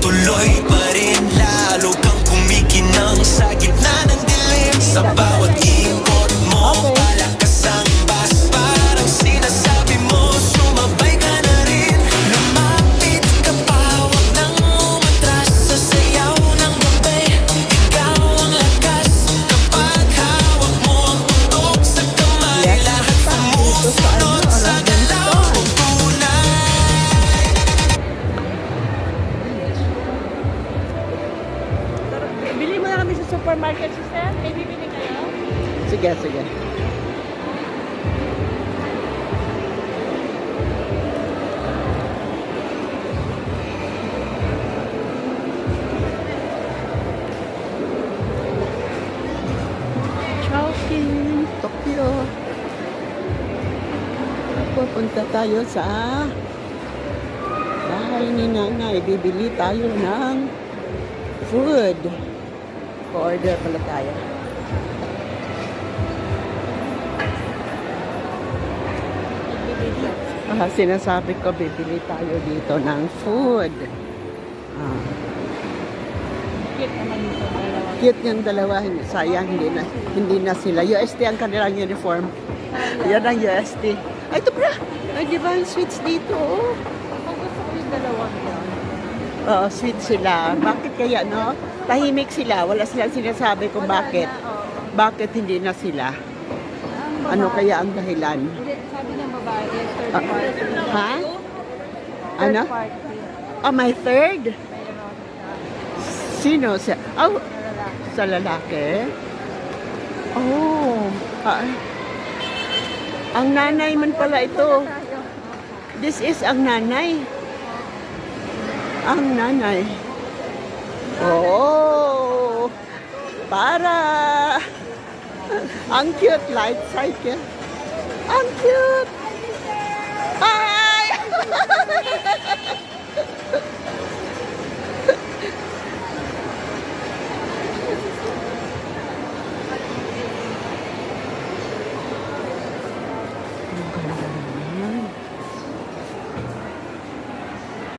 tuloy pa rin. Lalo kang kumikinang sa gitna ng dilim. Sa bawat ikot mo, palakas ang bas. Parang sinasabi mo, sumabay ka na rin. Lumapit ka pa, huwag nang umatras. Sa sayaw ng gabi, ikaw ang lakas. Kapag hawak mo ang tutok sa kamay, lahat sumusunod sa galaw mo tunay. Bili mo na kami sa supermarket, sister. May bibili kayo? Sige, sige. Chowking, Tokyo. Pupunta tayo sa bahay ni Nanay. Bibili tayo ng food. Order pala tayo. Sinasabi ko, bibili tayo dito ng food. Cute naman dito. Dalawa. Cute yung dalawa. Sayang, hindi na sila. UST ang kanilang uniform. Yan ang UST. Ay, ito pala. Ay, di ba ang sweets dito? Oh. Ako gusto ko yung dalawang yan. Oo, sweet sila. Bakit kaya, no? Tahimik sila. Wala silang sinasabi kung bakit. Bakit hindi na sila? Ano kaya ang dahilan? Hindi, sabi ng babae, third party. Ha? Third Ano? party. Oh, my third? Mayroon. Sino siya? Oh, Lalaki. sa lalaki? Oh. Ang nanay man pala ito. This is ang nanay. Ang nanay. Oh. Para. Ang cute light cycle. Ang cute. Hi!